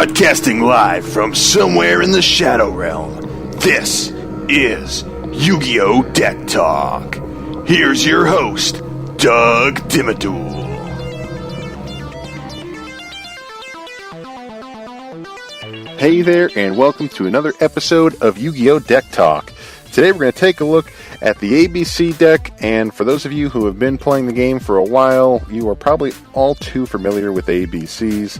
Broadcasting live from somewhere in the Shadow Realm, this is YuGiOh Deck Talk. Here's your host, Doug Dimmadul. Hey there, and welcome to another episode of YuGiOh Deck Talk. Today we're going to take a look at the ABC deck, and for those of you who have been playing the game for a while, you are probably all too familiar with ABCs.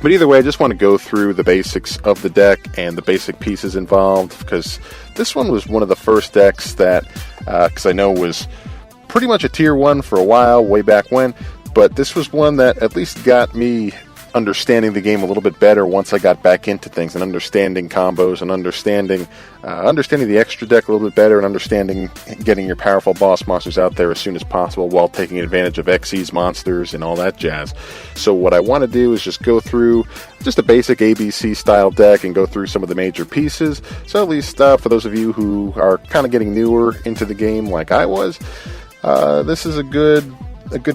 But either way, I just want to go through the basics of the deck and the basic pieces involved, because this one was one of the first decks that, because I know was pretty much a tier 1 for a while, way back when, but this was one that at least got me understanding the game a little bit better once I got back into things and understanding combos and understanding the extra deck a little bit better and understanding getting your powerful boss monsters out there as soon as possible while taking advantage of Xyz monsters and all that jazz. So what I want to do is just go through just a basic ABC style deck and go through some of the major pieces. So at least for those of you who are kind of getting newer into the game like I was, this is a good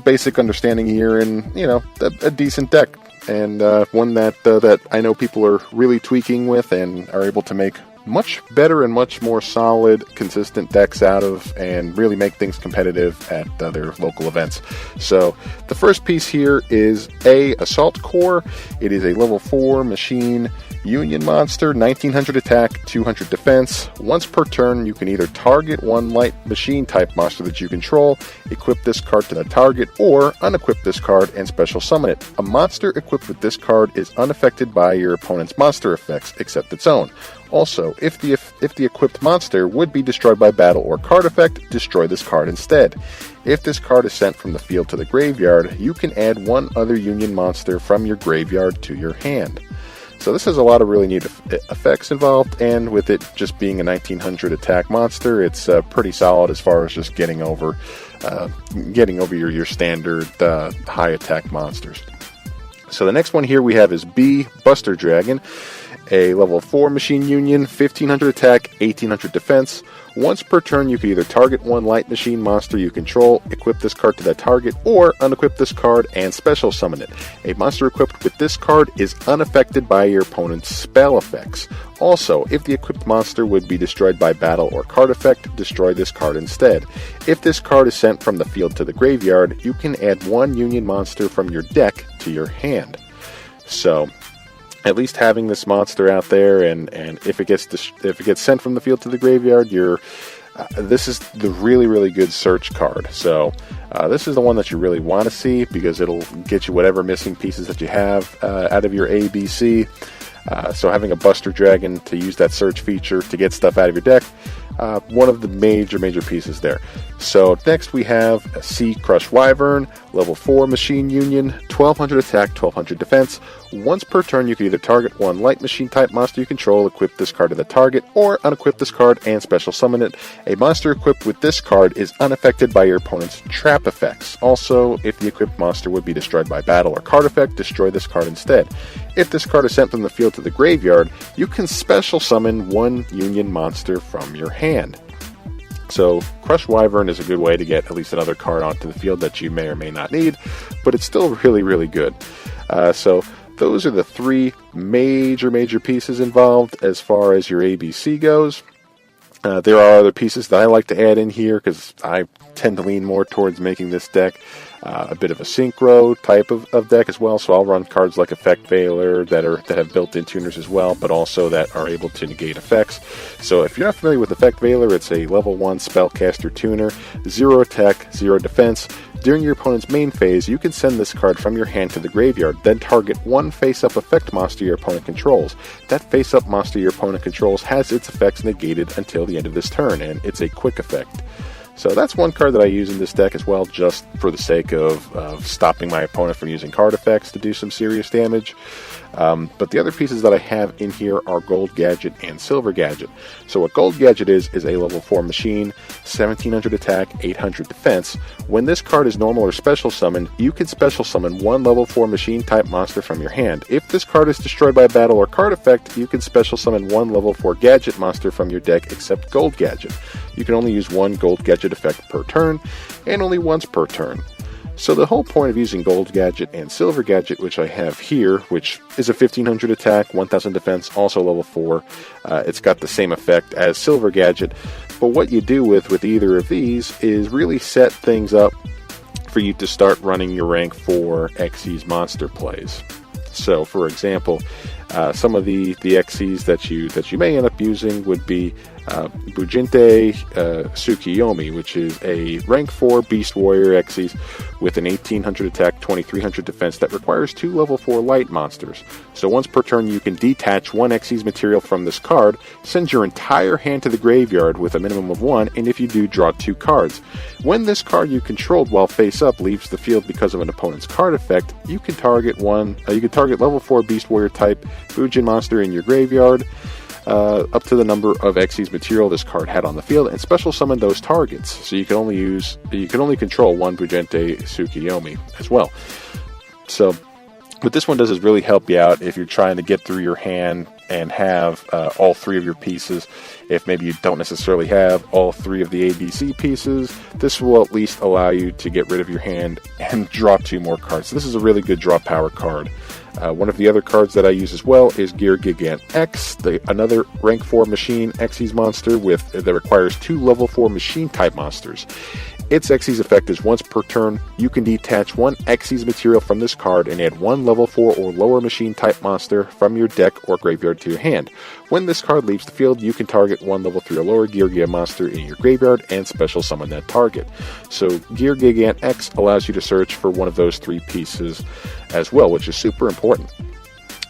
basic understanding here and, you know, a decent deck. And one that I know people are really tweaking with and are able to make much better and much more solid, consistent decks out of, and really make things competitive at their local events. So the first piece here is a Assault Core. It is a level 4 machine union monster, 1900 attack, 200 defense. Once per turn, you can either target one light machine type monster that you control, equip this card to the target, or unequip this card and special summon it. A monster equipped with this card is unaffected by your opponent's monster effects, except its own. Also, if the equipped monster would be destroyed by battle or card effect, destroy this card instead. If this card is sent from the field to the graveyard, you can add one other union monster from your graveyard to your hand. So this has a lot of really neat effects involved, and with it just being a 1900 attack monster, it's pretty solid as far as just getting over your standard high attack monsters. So the next one here we have is B, Buster Dragon. A level 4 machine union, 1500 attack, 1800 defense. Once per turn, you can either target one light machine monster you control, equip this card to that target, or unequip this card and special summon it. A monster equipped with this card is unaffected by your opponent's spell effects. Also, if the equipped monster would be destroyed by battle or card effect, destroy this card instead. If this card is sent from the field to the graveyard, you can add one union monster from your deck to your hand. So at least having this monster out there, and if it gets sent from the field to the graveyard, this is the really good search card. So this is the one that you really want to see, because it'll get you whatever missing pieces that you have out of your ABC. So having a Buster Dragon to use that search feature to get stuff out of your deck, one of the major pieces there. So next we have a C, Crush Wyvern, level 4 machine union, 1200 attack, 1200 defense. Once per turn, you can either target one light machine type monster you control, equip this card to the target, or unequip this card and special summon it. A monster equipped with this card is unaffected by your opponent's trap effects. Also, if the equipped monster would be destroyed by battle or card effect, destroy this card instead. If this card is sent from the field to the graveyard, you can special summon one union monster from your hand. So Crush Wyvern is a good way to get at least another card onto the field that you may or may not need, but it's still really good. So those are the three major pieces involved as far as your ABC goes. There are other pieces that I like to add in here, because I tend to lean more towards making this deck a bit of a synchro type of deck as well. So I'll run cards like Effect Veiler that have built-in tuners as well, but also that are able to negate effects. So if you're not familiar with Effect Veiler, it's a level 1 spellcaster tuner, 0 attack, 0 defense. During your opponent's main phase, you can send this card from your hand to the graveyard, then target one face-up effect monster your opponent controls. That face-up monster your opponent controls has its effects negated until the end of this turn, and it's a quick effect. So that's one card that I use in this deck as well, just for the sake of stopping my opponent from using card effects to do some serious damage. But the other pieces that I have in here are Gold Gadget and Silver Gadget. So what Gold Gadget is a level 4 machine, 1700 attack, 800 defense. When this card is normal or special summoned, you can special summon one level 4 machine type monster from your hand. If this card is destroyed by battle or card effect, you can special summon one level 4 gadget monster from your deck except Gold Gadget. You can only use one Gold Gadget effect per turn, and only once per turn. So the whole point of using Gold Gadget and Silver Gadget, which I have here, which is a 1500 attack, 1000 defense, also level 4, it's got the same effect as Silver Gadget, but what you do with either of these is really set things up for you to start running your rank 4 Xyz monster plays. So, for example, some of the Xyz that you may end up using would be Bujinte Tsukiyomi, which is a rank 4 Beast Warrior Xyz with an 1800 attack, 2300 defense that requires 2 level 4 light monsters. So once per turn you can detach 1 Xyz material from this card, send your entire hand to the graveyard with a minimum of 1, and if you do, draw 2 cards. When this card you controlled while face up leaves the field because of an opponent's card effect, you can target level 4 Beast Warrior type Bujin monster in your graveyard, up to the number of Xyz material this card had on the field, and special summon those targets. So you can only control 1 Bujinte Tsukiyomi as well. So what this one does is really help you out if you're trying to get through your hand and have all 3 of your pieces. If maybe you don't necessarily have all 3 of the ABC pieces, this will at least allow you to get rid of your hand and draw 2 more cards. So this is a really good draw power card. One of the other cards that I use as well is Gear Gigant X, another rank 4 machine Xyz monster that requires 2 level 4 machine type monsters. Its Xyz effect is once per turn, you can detach 1 Xyz material from this card and add 1 level 4 or lower machine type monster from your deck or graveyard to your hand. When this card leaves the field, you can target 1 level 3 or lower Gear Gigant monster in your graveyard and special summon that target. So Gear Gigant X allows you to search for one of those 3 pieces as well, which is super important.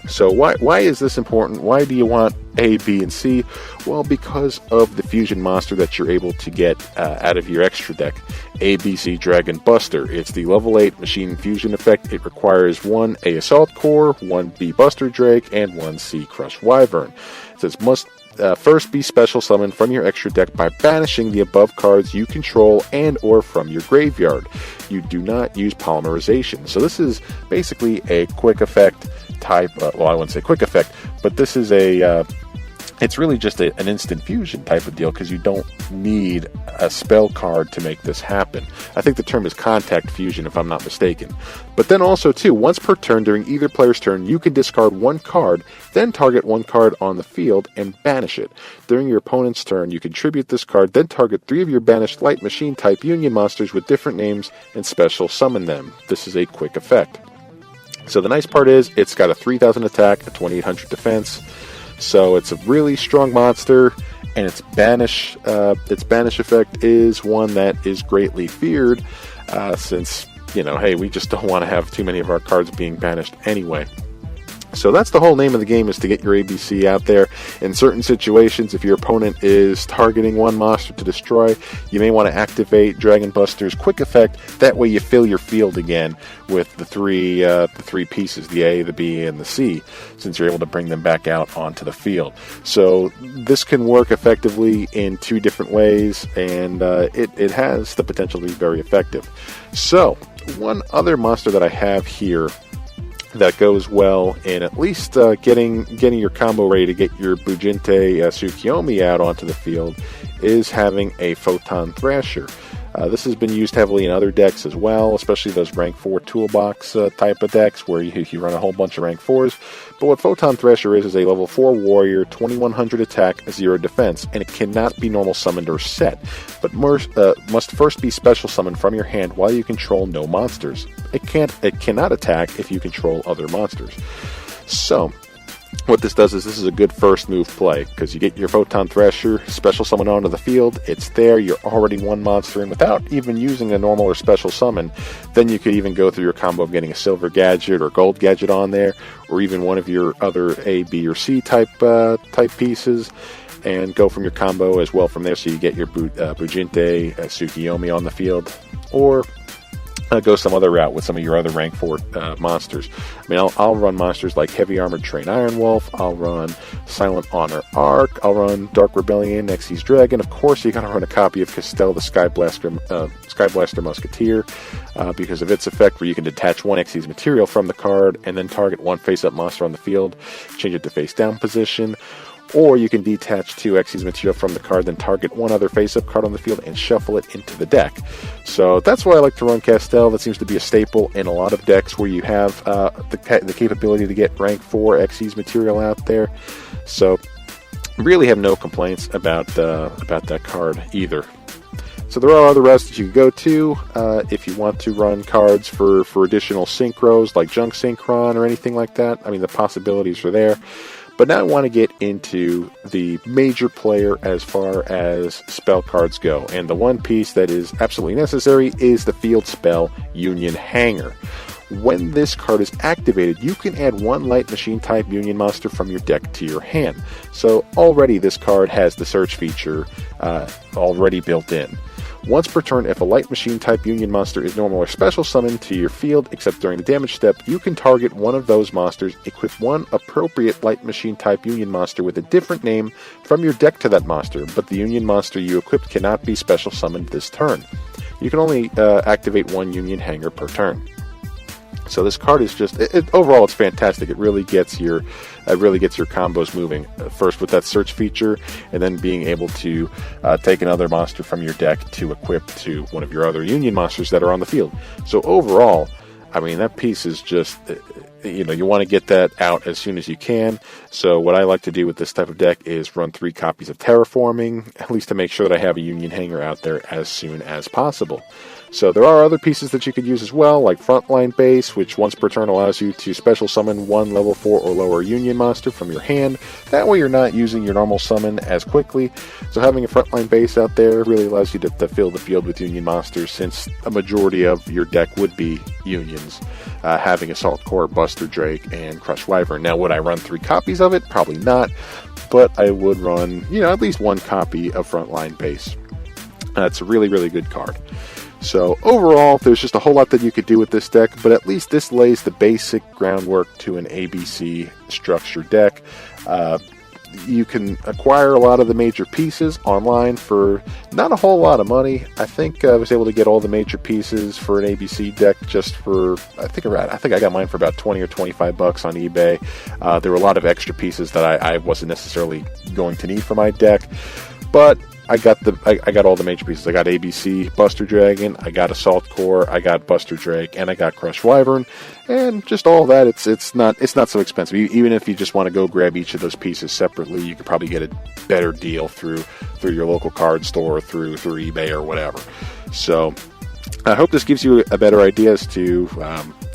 So why is this important? Why do you want A, B, and C? Well, because of the fusion monster that you're able to get out of your extra deck. ABC Dragon Buster. It's the level 8 machine fusion effect. It requires 1 A Assault Core, 1 B Buster Drake, and 1 C Crush Wyvern. It says must first be special summoned from your extra deck by banishing the above cards you control and or from your graveyard. You do not use polymerization. So this is basically a quick effect type, well, I wouldn't say quick effect, but this is it's really just an instant fusion type of deal because you don't need a spell card to make this happen. I think the term is contact fusion if I'm not mistaken. But then also too, once per turn during either player's turn, you can discard 1 card, then target 1 card on the field and banish it. During your opponent's turn, you contribute this card, then target 3 of your banished light machine type union monsters with different names and special summon them. This is a quick effect. So the nice part is it's got a 3000 attack, a 2800 defense. So it's a really strong monster, and its banish effect is one that is greatly feared, since, hey, we just don't want to have too many of our cards being banished anyway. So that's the whole name of the game, is to get your ABC out there. In certain situations, if your opponent is targeting 1 monster to destroy, you may want to activate Dragon Buster's quick effect. That way you fill your field again with the three pieces, the A, the B, and the C, since you're able to bring them back out onto the field. So this can work effectively in 2 different ways, and it has the potential to be very effective. So one other monster that I have here that goes well in at least getting your combo ready to get your Bujinte Tsukiyomi out onto the field is having a Photon Thrasher. This has been used heavily in other decks as well, especially those rank 4 toolbox type of decks where you run a whole bunch of rank 4s. But what Photon Thrasher is a level 4 warrior, 2100 attack, 0 defense, and it cannot be normal summoned or set, but must first be special summoned from your hand while you control no monsters. It cannot attack if you control other monsters. So what this does is this is a good first move play, because you get your Photon Thrasher, special summon onto the field, it's there, you're already 1 monster in without even using a normal or special summon. Then you could even go through your combo of getting a Silver Gadget or Gold Gadget on there, or even one of your other A, B, or C type pieces, and go from your combo as well from there, so you get your Bujinte Tsukiyomi on the field, or go some other route with some of your other rank 4 monsters. I mean, I'll run monsters like Heavy Armored Train Iron Wolf, I'll run Silent Honor Arc, I'll run Dark Rebellion, Xyz Dragon. Of course, you gotta run a copy of Castel the Skyblaster Musketeer, because of its effect where you can detach 1 Xyz material from the card and then target 1 face-up monster on the field, change it to face-down position. or you can detach 2 Xyz material from the card, then target one other face-up card on the field and shuffle it into the deck. So that's why I like to run Castel. That seems to be a staple in a lot of decks where you have the capability to get rank 4 Xyz material out there. So really have no complaints about that card either. So there are other routes that you can go to if you want to run cards for additional synchros like Junk Synchron or anything like that. I mean, the possibilities are there. But now I want to get into the major player as far as spell cards go. And the one piece that is absolutely necessary is the field spell Union Hanger. When this card is activated, you can add 1 Light Machine type Union monster from your deck to your hand. So already this card has the search feature already built in. Once per turn, if a Light Machine type Union monster is normal or special summoned to your field, except during the damage step, you can target one of those monsters, equip 1 appropriate Light Machine type Union monster with a different name from your deck to that monster, but the Union monster you equipped cannot be special summoned this turn. You can only activate 1 Union Hanger per turn. So this card is just overall it's fantastic. It really gets your combos moving. First with that search feature, and then being able to take another monster from your deck to equip to one of your other Union monsters that are on the field. So overall, I mean, that piece is just, you want to get that out as soon as you can. So what I like to do with this type of deck is run 3 copies of Terraforming, at least to make sure that I have a Union Hanger out there as soon as possible. So there are other pieces that you could use as well, like Frontline Base, which once per turn allows you to special summon 1 level 4 or lower Union monster from your hand. That way you're not using your normal summon as quickly. So having a Frontline Base out there really allows you to fill the field with Union monsters, since a majority of your deck would be Unions, having Assault Core, Buster Drake, and Crush Wyvern. Now, would I run 3 copies of it? Probably not, but I would run, at least 1 copy of Frontline Base. It's a really, really good card. So overall, there's just a whole lot that you could do with this deck, but at least this lays the basic groundwork to an ABC structured deck. You can acquire a lot of the major pieces online for not a whole lot of money. I think I was able to get all the major pieces for an ABC deck just for, I think I got mine for about $20 or $25 on eBay. There were a lot of extra pieces that I wasn't necessarily going to need for my deck, but I got all the major pieces. I got ABC Buster Dragon, I got Assault Core, I got Buster Drake, and I got Crush Wyvern, and just all that. It's not so expensive. Even if you just want to go grab each of those pieces separately, you could probably get a better deal through your local card store, through eBay or whatever. So I hope this gives you a better idea as to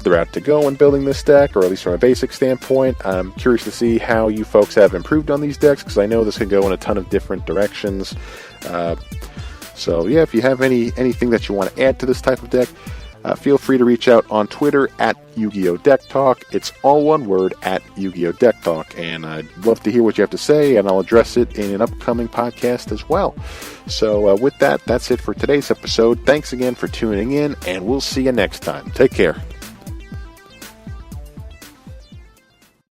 the route to go when building this deck, or at least from a basic standpoint. I'm curious to see how you folks have improved on these decks, because I know this can go in a ton of different directions. So yeah, if you have anything that you want to add to this type of deck, feel free to reach out on Twitter at YuGiOh Deck Talk. It's all one word, at YuGiOh Deck Talk, and I'd love to hear what you have to say, and I'll address it in an upcoming podcast as well. So with that, that's it for today's episode. Thanks again for tuning in, and we'll see you next time. Take care.